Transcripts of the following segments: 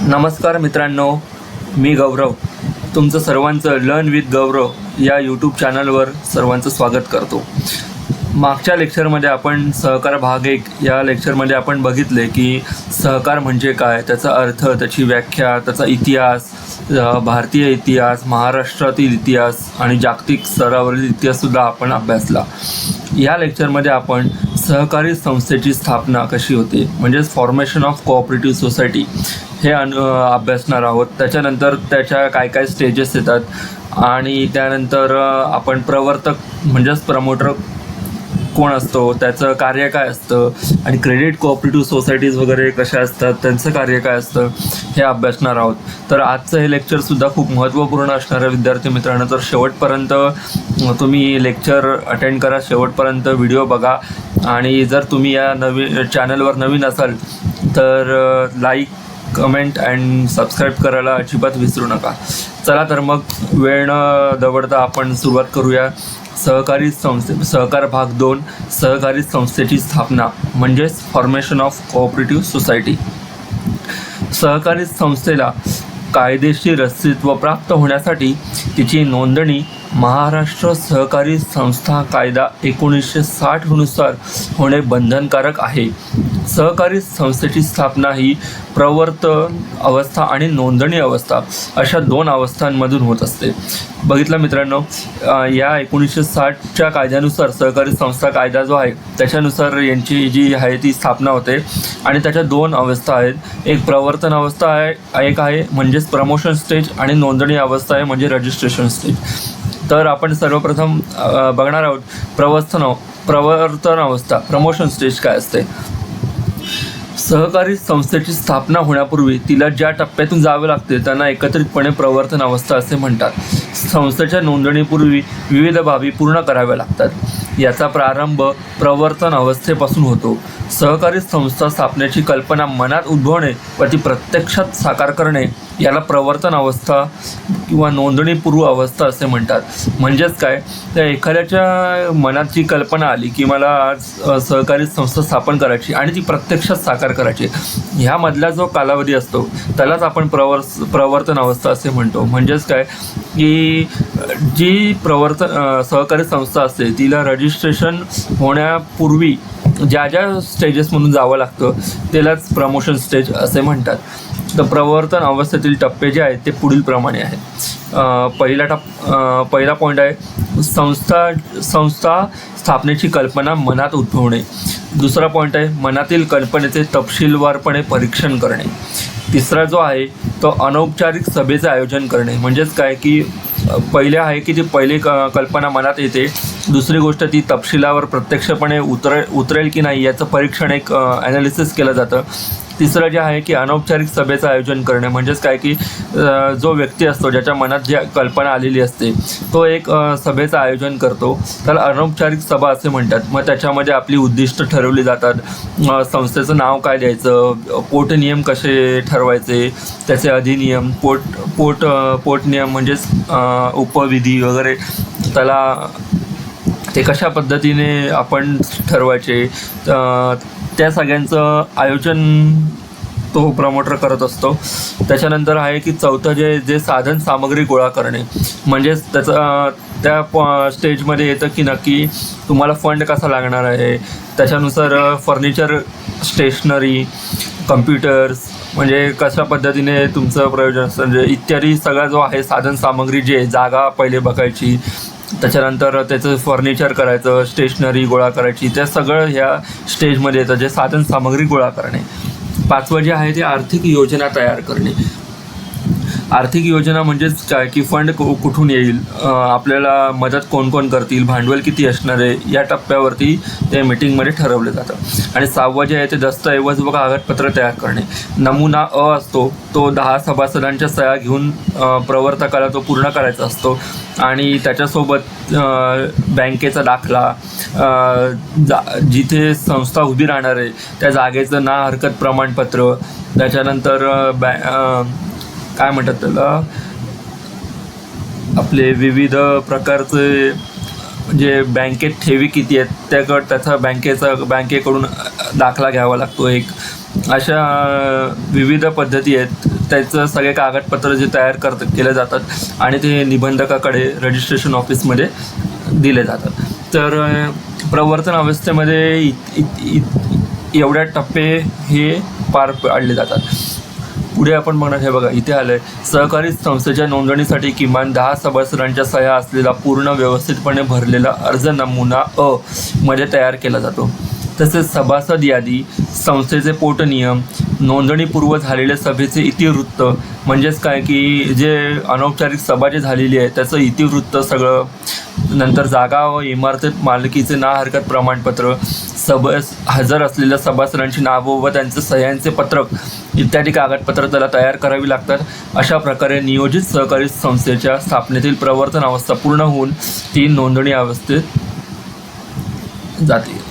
नमस्कार मित्रांनो, मी गौरव तुमचं सर्वांचं लर्न विथ गौरव या यूट्यूब चॅनलवर सर्वांचं स्वागत करतो. मागच्या लेक्चरमध्ये आपण सहकार भाग 1 या लेक्चरमध्ये आपण बघितले की सहकार म्हणजे काय, त्याचा अर्थ, त्याची व्याख्या, त्याचा इतिहास, भारतीय इतिहास, महाराष्ट्रातील इतिहास आणि जागतिक स्तरावरील इतिहाससुद्धा आपण अभ्यासला. या लेक्चरमध्ये आपण सहकारी संस्थेची स्थापना कशी होते म्हणजेच फॉर्मेशन ऑफ कोऑपरेटिव्ह सोसायटी हे अभ्यासणार आहोत. त्याच्यानंतर त्याच्या काय काय स्टेजेस येतात आणि त्यानंतर आपण प्रवर्तक म्हणजेच प्रमोटर कोण असतो, त्याचं कार्य काय असतं आणि क्रेडिट कोऑपरेटिव्ह सोसायटीज वगैरे कशा असतात, त्यांचं कार्य काय असतं हे अभ्यासणार आहोत. तर आजचं हे लेक्चरसुद्धा खूप महत्त्वपूर्ण असणार आहे विद्यार्थी मित्रांनो. तर शेवटपर्यंत तुम्ही लेक्चर अटेंड करा, शेवटपर्यंत व्हिडिओ बघा आणि जर तुम्ही या चॅनलवर नवीन असाल तर लाईक, कमेंट अँड सबस्क्राईब करायला अजिबात विसरू नका. चला तर मग वेळ न दवडता आपण सुरुवात करूया. सहकार भाग 2, सहकारी संस्थेची स्थापना म्हणजेच फॉर्मेशन ऑफ कोऑपरेटिव्ह सोसायटी. सहकारी संस्थेला कायदेशीर अस्तित्व प्राप्त होण्यासाठी तिची नोंदणी महाराष्ट्र सहकारी संस्था कायदा 1960 नुसार होणे बंधनकारक आहे. सहकारी संस्थेची स्थापना ही प्रवर्तन अवस्था आणि नोंदणी अवस्था अशा 2 अवस्थांमधून होत असते. बघितलं मित्रांनो, या 1960च्या कायद्यानुसार सहकारी संस्था कायदा जो आहे त्याच्यानुसार यांची जी आहे ती स्थापना होते आणि त्याच्या 2 अवस्था आहेत. एक प्रवर्तन अवस्था आहे, एक आहे म्हणजेच प्रमोशन स्टेज आणि नोंदणी अवस्था आहे म्हणजे रजिस्ट्रेशन स्टेज. तर आपण सर्वप्रथम बघणार आहोत प्रवर्तन अवस्था, प्रमोशन स्टेज काय असते. सहकारी संस्थेची स्थापना होण्यापूर्वी तिला ज्या टप्प्यातून जावे लागते त्यांना एकत्रितपणे प्रवर्तन अवस्था असे म्हणतात. संस्थेच्या नोंदणीपूर्वी विविध बाबी पूर्ण कराव्या लागतात. याचा प्रारंभ प्रवर्तन अवस्थेपासून होतो. सहकारी संस्था स्थापनेची कल्पना मनात उद्भवणे व ती प्रत्यक्षात साकार करणे याला प्रवर्तन अवस्था किंवा नोंदणीपूर्व अवस्था असे म्हणतात. म्हणजेच काय, त्या एखाद्याच्या मनात जी कल्पना आली की मला आज सहकारी संस्था स्थापन करायची आणि ती प्रत्यक्षात साकार करायची, ह्यामधला जो कालावधी असतो त्यालाच आपण प्रवर्तन अवस्था असे म्हणतो. म्हणजेच काय की जी सहकारी संस्था असते तिला रजिस्ट्रेशन होण्यापूर्वी ज्या ज्या स्टेजेसमधून जावं लागतं त्यालाच प्रमोशन स्टेज असे म्हणतात. तर प्रवर्तन अवस्थेतील टप्पे जे आहेत ते पुढील प्रमाणे आहेत. पहिला पॉईंट आहे संस्था स्थापनेची कल्पना मनात उद्भवणे. दुसरा पॉईंट आहे मनातील कल्पनेचे तपशीलवारपणे परीक्षण करणे. तिसरा जो आहे तो अनौपचारिक सभेचे आयोजन करणे. म्हणजेच काय की पहिले आहे की ती पहिली कल्पना मनात येते, दुसरी गोष्ट ती तपशिलावर प्रत्यक्षपणे उतरेल की नाही याचं परीक्षण, एक ॲनालिसिस केलं जातं. तिसरं जे आहे की अनौपचारिक सभेचं आयोजन करणे. म्हणजेच काय की जो व्यक्ती असतो ज्याच्या मनात जी कल्पना आलेली असते तो एक सभेचं आयोजन करतो, त्याला अनौपचारिक सभा असे म्हणतात. मग त्याच्यामध्ये आपली उद्दिष्ट ठरवली जातात, संस्थेचं नाव काय द्यायचं, पोट नियम कसे ठरवायचे, त्याचे अधिनियम, पोट नियम म्हणजेच उपविधी वगैरे, त्याला ते कशा पद्धतीने आपण ठरवायचे, त्या सगळ्यांचं आयोजन तो प्रमोटर करत असतो. त्याच्यानंतर आहे की चौथं जे साधन सामग्री गोळा करणे. म्हणजेच त्या स्टेजमध्ये येतं की नक्की तुम्हाला फंड कसा लागणार आहे, त्याच्यानुसार फर्निचर, स्टेशनरी, कम्प्युटर्स म्हणजे कशा पद्धतीने तुमचं प्रयोजन असतं म्हणजे इत्यादी सगळा जो आहे साधन सामग्री, जे जागा पहिले बघायची, त्याच्यानंतर त्याचं फर्निचर करायचं, स्टेशनरी गोळा करायची, त्या सगळं ह्या स्टेजमध्ये येतं जे साधन सामग्री गोळा करणे. 5वं जे आहे ते आर्थिक योजना तयार करणे. आर्थिक योजना म्हणजेच काय की फंड कुठून येईल, आपल्याला मदत कोण कोण करतील, भांडवल किती असणार आहे, या टप्प्यावरती ते मीटिंगमध्ये ठरवलं जातं. आणि 6वं जे आहे ते दस्तऐवज व कागदपत्र तयार करणे. नमुना अ असतो तो 10 सभासदांच्या सह्या घेऊन प्रवर्तकाला तो पूर्ण करायचा असतो आणि त्याच्यासोबत बँकेचा दाखला, जिथे संस्था उभी राहणार आहे त्या जागेचं ना हरकत प्रमाणपत्र, त्याच्यानंतर काय म्हणतात त्याला, आपले विविध प्रकारचे म्हणजे बँकेत ठेवी किती आहेत त्याचा बँकेकडून दाखला घ्यावा लागतो एक. अशा विविध पद्धती आहेत त्याचं सगळे कागदपत्र जे तयार केले जातात आणि ते निबंधकाकडे रजिस्ट्रेशन ऑफिसमध्ये दिले जातात. तर प्रवर्तन अवस्थेमध्ये एवढ्या टप्पे हे पार पाडले जातात. पुढे आपण बघणार, हे बघा इथे आलंय, सहकारी संस्थेच्या नोंदणीसाठी किमान 10 सभासदांच्या सह्या असलेला पूर्ण व्यवस्थितपणे भरलेला अर्ज नमुना अ मध्ये तयार केला जातो. तसेच सभासद यादी, संस्थेचे पोटनियम, नोंदणीपूर्व झालेल्या सभेचे इतिवृत्त, म्हणजेच काय की जे अनौपचारिक सभा जी झालेली आहे त्याचं इतिवृत्त सगळं, नंतर जागा व इमारतीत मालकीचे ना हरकत प्रमाणपत्र, हजर असलेल्या सभासदांची नावं व त्यांचे सह्यांचे पत्रक इत्यादी कागदपत्र त्याला तयार करावी लागतात. अशा प्रकारे नियोजित सहकारी संस्थेच्या स्थापनेतील प्रवर्तन अवस्था पूर्ण होऊन ती नोंदणी अवस्थेत जाते.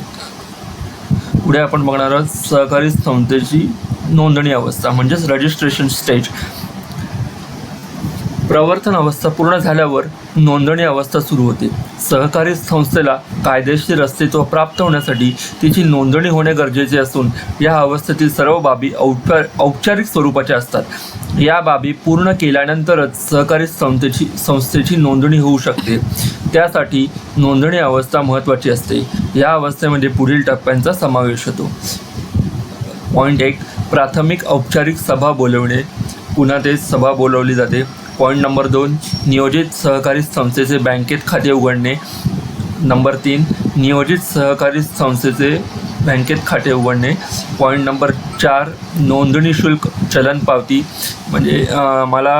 पुढे आपण बघणार आहोत सहकारी संस्थेची नोंदणी अवस्था म्हणजेच रजिस्ट्रेशन स्टेज. प्रवर्तन अवस्था पूर्ण झाल्यावर नोंदणी अवस्था सुरू होते. सहकारी संस्थेला कायदेशीर अस्तित्व प्राप्त होण्यासाठी तिची नोंदणी होणे गरजेचे असून या अवस्थेतील सर्व बाबी औपचारिक स्वरूपाच्या असतात. या बाबी पूर्ण केल्यानंतरच सहकारी संस्थेची नोंदणी होऊ शकते. त्यासाठी नोंदणी अवस्था महत्त्वाची असते. या अवस्थेमध्ये पुढील टप्प्यांचा समावेश होतो. पॉईंट 1, प्राथमिक औपचारिक सभा बोलवणे, पुन्हा ते सभा बोलवली जाते. पॉईंट नंबर 2, नियोजित सहकारी संस्थेचे बँकेत खाते उघडणे. नंबर 3, नियोजित सहकारी संस्थेचे बँकेत खाते उघडणे. पॉईंट नंबर 4, नोंदणी शुल्क चलन पावती, म्हणजे मला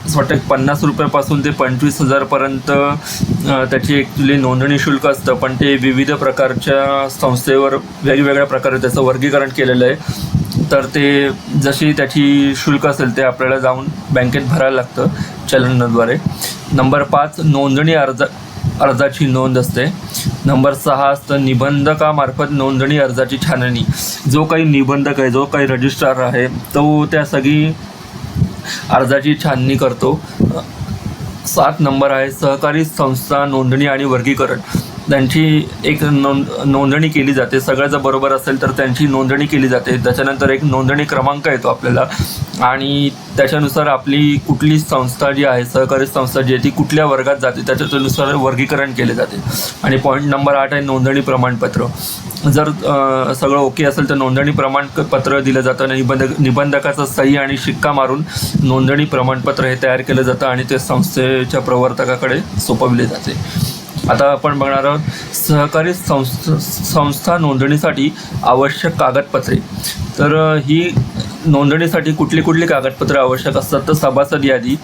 असं वाटतं 50 रुपयापासून ते 25,000पर्यंत त्याची ॲक्च्युली नोंदणी शुल्क असतं, पण ते विविध प्रकारच्या संस्थेवर वेगवेगळ्या प्रकारे त्याचं वर्गीकरण केलेलं आहे. तर ते जशी त्याची शुल्क असेल ते आपल्याला जाऊन बँकेत भरायला लागतं चलनाद्वारे. नंबर 5, नोंदणी अर्जाची नोंद असते. नंबर 6 असतं निबंधकामार्फत नोंदणी अर्जाची छाननी. जो काही निबंधक आहे, जो काही रजिस्ट्रार आहे, तो त्या सगळी अर्जाची छाननी करतो. 7 नंबर आहे सहकारी संस्था नोंदणी आणि वर्गीकरण. त्यांची एक नोंदणी केली जाते. सगळं जर बरोबर असेल तर त्यांची नोंदणी केली जाते. त्याच्यानंतर एक नोंदणी क्रमांक येतो आपल्याला आणि त्याच्यानुसार आपली कुठली संस्था जी आहे, सहकारी संस्था जी आहे, ती कुठल्या वर्गात जाते त्याच्यानुसार वर्गीकरण केले जाते. आणि पॉईंट नंबर 8 आहे नोंदणी प्रमाणपत्र. जर सगळं ओके असेल तर नोंदणी प्रमाणपत्र दिलं जातं. निबंधकाचा सही आणि शिक्का मारून नोंदणी प्रमाणपत्र हे तयार केलं जातं आणि ते संस्थेच्या प्रवर्तकाकडे सोपवले जाते. आता आपण बघणार आहोत सहकारी संस्था नोंदणीसाठी आवश्यक कागदपत्रे. तर ही नोंदणीसाठी कुठली कागदपत्रे आवश्यक असतात, तर सभासद यादी,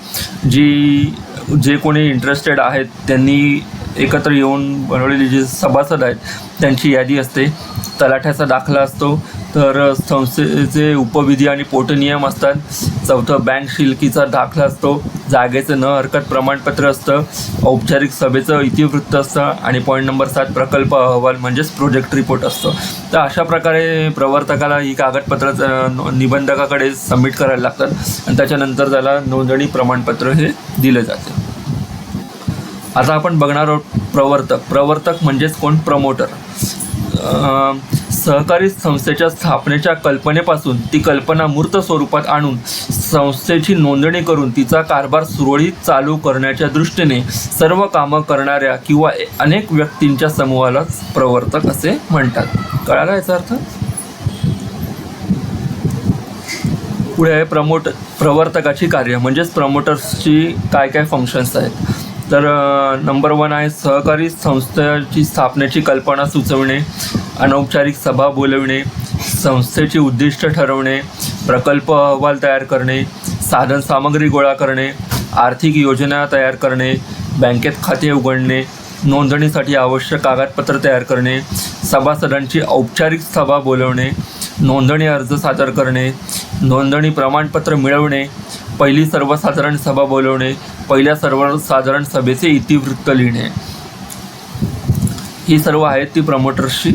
जे कोणी इंटरेस्टेड आहेत त्यांनी एकत्र येऊन बनवलेली जे सभासद आहेत त्यांची यादी असते. तलाठ्याचा दाखला असतो. तर संस्थेचे उपविधी आणि पोटनियम असतात. 4, बँक शिल्लकीचा दाखला असतो. जागेचं न हरकत प्रमाणपत्र असतं. औपचारिक सभेचं इतिवृत्त असतं. आणि पॉईंट नंबर 7, प्रकल्प अहवाल म्हणजेच प्रोजेक्ट रिपोर्ट असतो. तर अशा प्रकारे प्रवर्तकाला ही कागदपत्र निबंधकाकडे सबमिट करायला लागतात आणि त्याच्यानंतर त्याला नोंदणी प्रमाणपत्र हे दिलं जाते. आता आपण बघणार आहोत प्रवर्तक म्हणजेच कोण, प्रमोटर. सहकारी संस्थेच्या स्थापनेच्या कल्पनेपासून ती कल्पना मूर्त स्वरूपात आणून संस्थेची नोंदणी करून तिचा कारभार सुरळीत चालू करण्याच्या दृष्टीने सर्व कामं करणाऱ्या किंवा अनेक व्यक्तींच्या समूहालाच प्रवर्तक असे म्हणतात. कळाला याचा अर्थ? पुढे आहे प्रवर्तकाची कार्य म्हणजेच प्रमोटर्सची काय फंक्शन्स आहेत. तर नंबर 1 आहे सहकारी संस्थेची स्थापनेची कल्पना सुचवणे, अनौपचारिक सभा बोलविणे, संस्थेची उद्दिष्ट ठरवणे, प्रकल्प अहवाल तयार करणे, साधनसामग्री गोळा करणे, आर्थिक योजना तयार करणे, बँकेत खाते उघडणे, नोंदणीसाठी आवश्यक कागदपत्र तयार करणे, सभासदांची औपचारिक सभा बोलवणे, नोंदणी अर्ज सादर करणे, नोंदणी प्रमाणपत्र मिळवणे, पहिली सर्वसाधारण सभा बोलवणे, पहिल्या सर्वसाधारण सभेचे इतिवृत्त लिहिणे. ही सर्व आहेत ती प्रमोटर्सची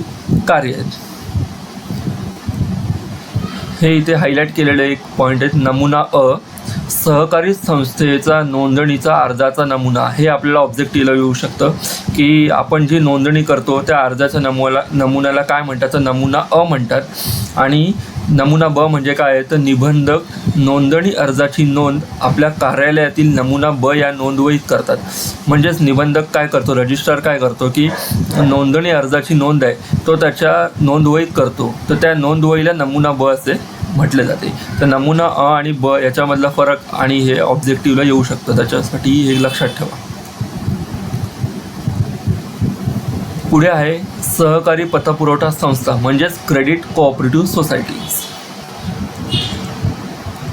कार्य आहेत. हे इथे हायलाईट केलेले एक पॉईंट आहेत. नमुना अ, सहकारी संस्थेचा नोंदणीचा अर्जाचा नमुना हे आपल्याला ऑब्जेक्टिव्हला येऊ शकतं की आपण जी नोंदणी करतो त्या अर्जाच्या नमुन्याला काय म्हणतात, तर नमुना अ म्हणतात. आणि नमुना ब म्हणजे काय आहे, तर निबंधक नोंदणी अर्जाची नोंद आपल्या कार्यालयातील नमुना ब या नोंदवहीत करतात. म्हणजेच निबंधक काय करतो, रजिस्ट्रार काय करतो की नोंदणी अर्जाची नोंद आहे तो त्याच्या नोंदवहीत करतो, तर त्या नोंदवहीला नमुना ब असे म्हटले जाते. तर नमुना अ आणि ब याच्यामधला फरक आणि हे ऑब्जेक्टिव्हला येऊ शकतं, त्याच्यासाठी हे लक्षात ठेवा. पुढे आहे सहकारी पतपुरवठा संस्था म्हणजेच क्रेडिट कोऑपरेटिव्ह सोसायटीज.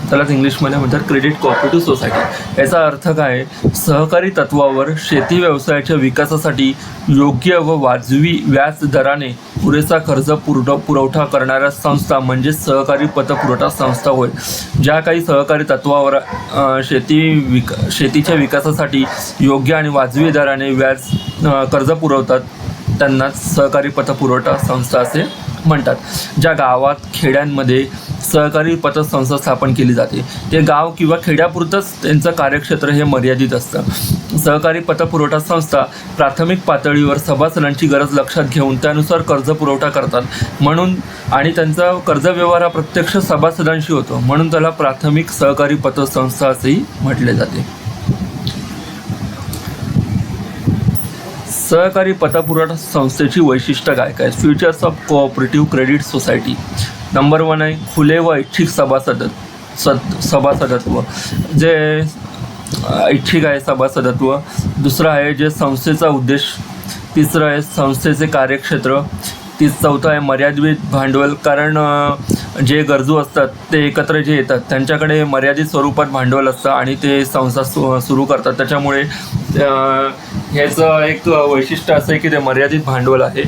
त्यालाच इंग्लिशमध्ये म्हणतात क्रेडिट कोऑपरेटिव्ह सोसायटी. याचा अर्थ काय, सहकारी तत्वावर शेती व्यवसायाच्या विकासासाठी योग्य व वाजवी व्याज दराने पुरेसा कर्ज पुरवठा करणाऱ्या संस्था म्हणजे सहकारी पतपुरवठा संस्था होय. ज्या काही सहकारी तत्वावर शेतीच्या विकासासाठी योग्य आणि वाजवी दराने कर्ज पुरवतात त्यांना सहकारी पतपुरवठा संस्था असे म्हणतात. ज्या गावात खेड्यांमध्ये सहकारी पतसंस्था स्थापन केली जाते ते गाव किंवा खेड्यापुरतंच त्यांचं कार्यक्षेत्र हे मर्यादित असतं. सहकारी पतपुरवठा संस्था प्राथमिक पातळीवर सभासदांची गरज लक्षात घेऊन त्यानुसार कर्ज पुरवठा करतात म्हणून आणि त्यांचा कर्ज व्यवहार हा प्रत्यक्ष सभासदांशी होतो म्हणून त्याला प्राथमिक सहकारी पतसंस्था असेही म्हटले जाते. सहकारी पतपुरवठा संस्थेची वैशिष्ट्य काय काय, features of cooperative credit society. Number 1 आहे खुले व ऐच्छिक सभासदत्व, जे ऐच्छिक आहे सभासदत्व. दुसरं आहे जे संस्थेचा उद्देश. तिसरं आहे संस्थेचे कार्यक्षेत्र. चौथं आहे मर्यादित भांडवल, कारण जे गरजू असतात ते एकत्र जे येतात त्यांच्याकडे मर्यादित स्वरूपात भांडवल असतं आणि ते संस्था सुरू करतात, त्याच्यामुळे ह्याचं एक वैशिष्ट्य असं आहे की ते मर्यादित भांडवल आहे.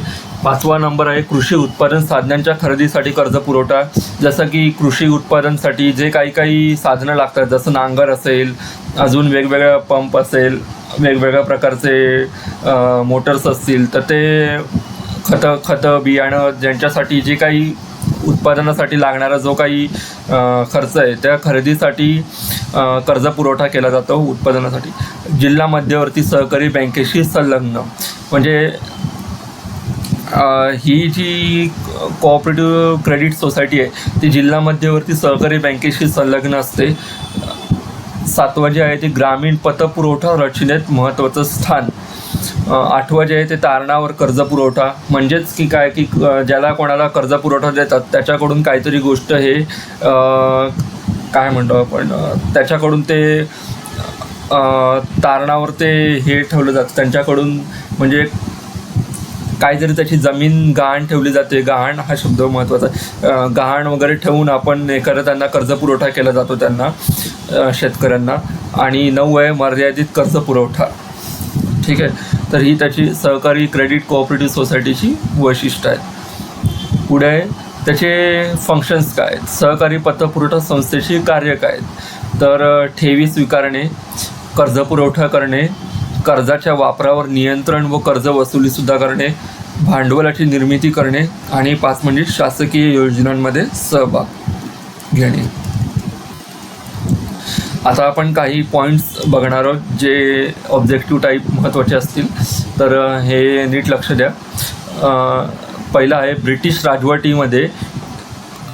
5वा नंबर आहे कृषी उत्पादन साधनांच्या खरेदीसाठी कर्ज पुरवठा. जसं की कृषी उत्पादनासाठी जे काही साधनं लागतात, जसं नांगर असेल, अजून वेगवेगळ्या पंप असेल, वेगवेगळ्या प्रकारचे मोटर्स असतील, तर ते खतं बियाणं ज्यांच्यासाठी जे काही उत्पादनासाठी लागणारा जो काही खर्च आहे त्या खरेदीसाठी कर्ज पुरवठा केला जातो उत्पादनासाठी. जिल्हा मध्यवर्ती सहकारी बँकेशी संलग्न, म्हणजे ही जी कोऑपरेटिव्ह क्रेडिट सोसायटी आहे ती जिल्हा मध्यवर्ती सहकारी बँकेशी संलग्न असते. 7वं जे आहे ते ग्रामीण पतपुरवठा रचनेत महत्त्वाचं स्थान. 8वं जे आहे ते तारणावर कर्ज पुरवठा, म्हणजेच की काय की ज्याला कोणाला कर्ज पुरवठा देतात त्याच्याकडून काहीतरी गोष्ट हे काय म्हणतो आपण, त्याच्याकडून ते तारणावर ते हे ठेवलं जातं त्यांच्याकडून, म्हणजे काहीतरी त्याची जमीन गहाण ठेवली जाते. गहाण हा शब्द महत्त्वाचा, गहाण वगैरे ठेवून आपण एखादा त्यांना कर्ज पुरवठा केला जातो त्यांना शेतकऱ्यांना. आणि 9 आहे मर्यादित कर्ज पुरवठा. ठीक आहे, तर ही त्याची सहकारी क्रेडिट कोऑपरेटिव्ह सोसायटीची वैशिष्ट्य आहेत. पुढे आहे त्याचे फंक्शन्स काय आहेत. सहकारी पतपुरवठा संस्थेची कार्य काय आहेत, तर ठेवी स्वीकारणे, कर्ज पुरवठा करणे, कर्जाच्या वापरावर नियंत्रण व कर्ज वसुलीसुद्धा करणे, भांडवलाची निर्मिती करणे आणि 5 म्हणजे शासकीय योजनांमध्ये सहभाग घेणे. आता आपण काही पॉईंट्स बघणार आहोत जे ऑब्जेक्टिव्ह टाईप महत्त्वाचे असतील, तर हे नीट लक्ष द्या. पहिला आहे ब्रिटिश राजवटीमध्ये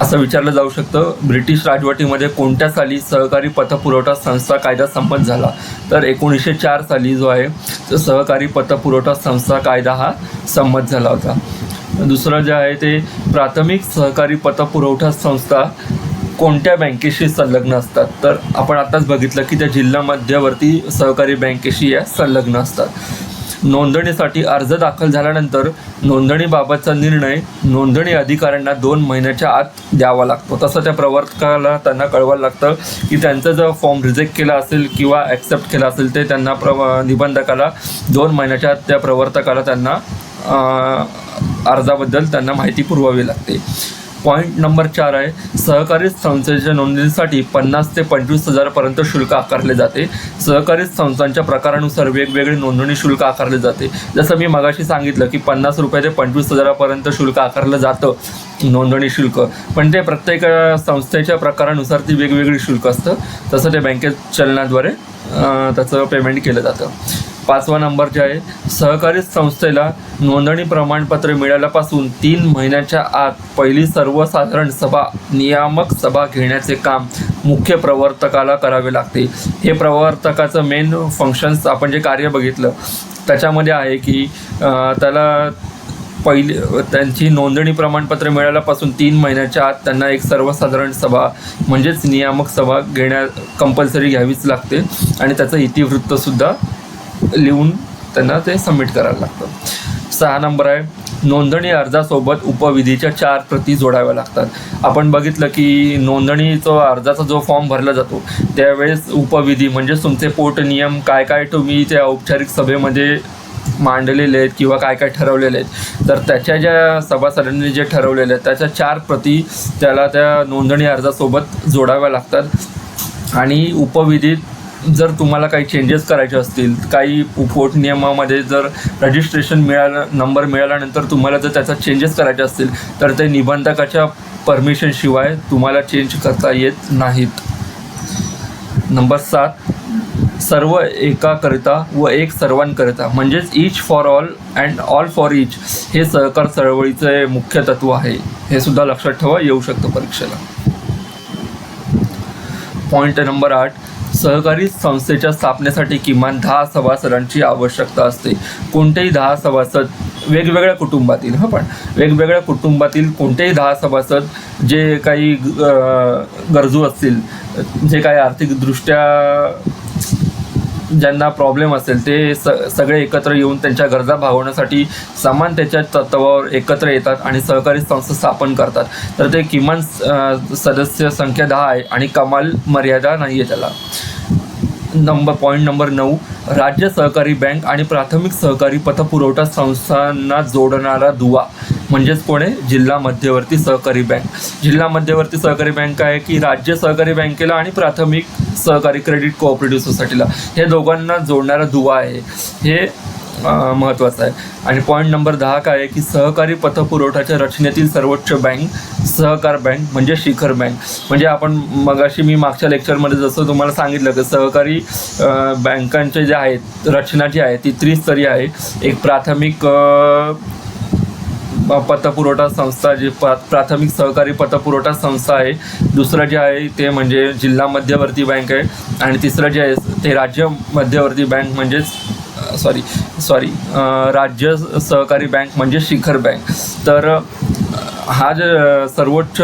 असं विचारलं जाऊ शकतं, ब्रिटिश राजवटीमध्ये कोणत्या साली सहकारी पतपुरवठा संस्था कायदा संमत झाला, तर 1904 साली जो आहे तो सहकारी पतपुरवठा संस्था कायदा हा संमत झाला होता. दुसरं जे आहे ते प्राथमिक सहकारी पतपुरवठा संस्था कोणत्या बँकेशी संलग्न असतात, तर आपण आताच बघितलं की त्या जिल्हा मध्यवर्ती सहकारी बँकेशी या संलग्न असतात. नोंदणीसाठी अर्ज दाखल झाल्यानंतर नोंदणीबाबतचा निर्णय नोंदणी अधिकाऱ्यांना 2 महिन्याच्या आत द्यावा लागतो. तसं त्या प्रवर्तकाला त्यांना कळवायला लागतं की त्यांचा जर फॉर्म रिजेक्ट केला असेल किंवा ॲक्सेप्ट केला असेल ते त्यांना निबंधकाला 2 महिन्याच्या आत त्या प्रवर्तकाला त्यांना अर्जाबद्दल त्यांना माहिती पुरवावी लागते. पॉईंट नंबर 4 आहे, सहकारी संस्थेच्या नोंदणीसाठी 50 ते 25,000 पर्यंत शुल्क आकारले जाते. सहकारी संस्थांच्या प्रकारानुसार वेगवेगळे नोंदणी शुल्क आकारले जाते. जसं मी मगाशी सांगितलं की 50 रुपये ते 25,000 पर्यंत शुल्क आकारलं जातं नोंदणी शुल्क, पण ते प्रत्येक संस्थेच्या प्रकारानुसार ती वेगवेगळी शुल्क असतं. तसं ते बँकेत चलनाद्वारे त्याचं पेमेंट केलं जातं. 5वा नंबर जे आहे, सहकारी संस्थेला नोंदणी प्रमाणपत्र मिळाल्यापासून 3 महिन्याच्या आत पहिली सर्वसाधारण सभा नियामक सभा घेण्याचे काम मुख्य प्रवर्तकाला करावे लागते. हे प्रवर्तकाचं मेन फंक्शन्स आपण जे कार्य बघितलं त्याच्यामध्ये आहे की त्याला त्यांची नोंदणी प्रमाणपत्र मिळाल्यापासून 3 महिन्याच्या आत त्यांना एक सर्वसाधारण सभा म्हणजेच नियामक सभा कंपल्सरी घ्यावीच लागते आणि त्याचं इतिवृत्तसुद्धा लिहून त्यांना ते सबमिट करायला लागतं. 6 नंबर आहे, नोंदणी अर्जासोबत उपविधीच्या 4 प्रती जोडाव्या लागतात. आपण बघितलं की नोंदणीचा अर्जाचा जो फॉर्म भरला जातो त्यावेळेस उपविधी म्हणजेच तुमचे पोटनियम काय काय तुम्ही त्या औपचारिक सभेमध्ये मांडलेले आहेत किंवा काय काय ठरवलेले आहेत, तर त्याच्या ज्या सभासदांनी जे ठरवलेले आहेत त्याच्या 4 प्रती त्याला त्या नोंदणी अर्जासोबत जोडाव्या लागतात. आणि उपविधीत जर तुम्हाला काही चेंजेस करायचे असतील, काही पोटनियमामध्ये जर रजिस्ट्रेशन नंबर मिळाल्यानंतर तुम्हाला जर त्याचा चेंजेस करायचे असतील तर ते निबंधकाच्या परमिशनशिवाय तुम्हाला चेंज करता येत नाहीत. नंबर 7, सर्व एकाकरिता व एक सर्वांकरिता म्हणजेच each for all and all for each हे सहकार चळवळीचे मुख्य तत्व आहे. हे सुद्धा लक्षात ठेवा, येऊ शकतं परीक्षेला. पॉईंट नंबर 8, सहकारी संस्थेच्या स्थापनेसाठी किमान 10 सभासदांची आवश्यकता असते. कोणतेही 10 सभासद वेगवेगळ्या कुटुंबातील पण वेगवेगळ्या कुटुंबातील कोणतेही 10 सभासद जे काही गरजू असतील, जे काही आर्थिकदृष्ट्या ज्यांना प्रॉब्लेम असेल ते सगळे एकत्र येऊन त्यांच्या गरजा भागवण्यासाठी समानतेच्या तत्त्वावर एकत्र येतात आणि सहकारी संस्था स्थापन करतात. तर ते किमान सदस्य संख्या 10 आहे आणि कमाल मर्यादा नाही आहे त्याला. पॉईंट नंबर 9, राज्य सहकारी बँक आणि प्राथमिक सहकारी पतपुरवठा संस्थांना जोडणारा दुवा म्हणजेच कोण आहे, जिल्हा मध्यवर्ती सहकारी बँक. जिल्हा मध्यवर्ती सहकारी बँक आहे की राज्य सहकारी बँकेला आणि प्राथमिक सहकारी क्रेडिट कोऑपरेटिव्ह सोसायटीला, हे दोघांना जोडणारा दुवा आहे. हे महत्त्वाचं आहे. आणि पॉईंट नंबर 10 काय आहे की सहकारी पतपुरवठ्याच्या रचनेतील सर्वोच्च बँक सहकार बँक म्हणजे शिखर बँक. म्हणजे आपण मी मागच्या लेक्चरमध्ये जसं तुम्हाला सांगितलं की सहकारी बँकांचे जे आहेत रचना जी आहे ती त्रिस्तरीय आहे. एक प्राथमिक पतपुरवठा संस्था जी प्राथमिक सहकारी पतपुरवठा संस्था आहे, दुसरं जे आहे ते म्हणजे जिल्हा मध्यवर्ती बँक आहे आणि तिसरं जे आहे ते राज्य मध्यवर्ती बँक म्हणजेच राज्य सहकारी बँक म्हणजे शिखर बँक. तर हा जे सर्वोच्च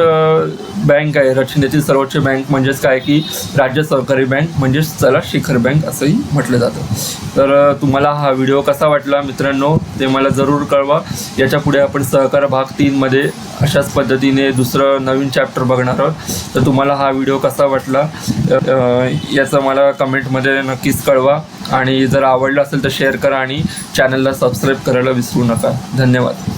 बँक आहे रचनेतील सर्वोच्च बँक म्हणजेच काय की राज्य सहकारी बँक म्हणजेच त्याला शिखर बँक असंही म्हटलं जातं. तर तुम्हाला हा व्हिडिओ कसा वाटला मित्रांनो ते मला जरूर कळवा. याच्या पुढे आपण सहकार भाग 3मध्ये अशाच पद्धतीने दुसरं नवीन चॅप्टर बघणार आहोत. तर तुम्हाला हा व्हिडिओ कसा वाटला याचं मला कमेंटमध्ये नक्कीच कळवा आणि जर आवडलं असेल तर शेअर करा आणि चॅनलला सबस्क्राईब करायला विसरू नका. धन्यवाद.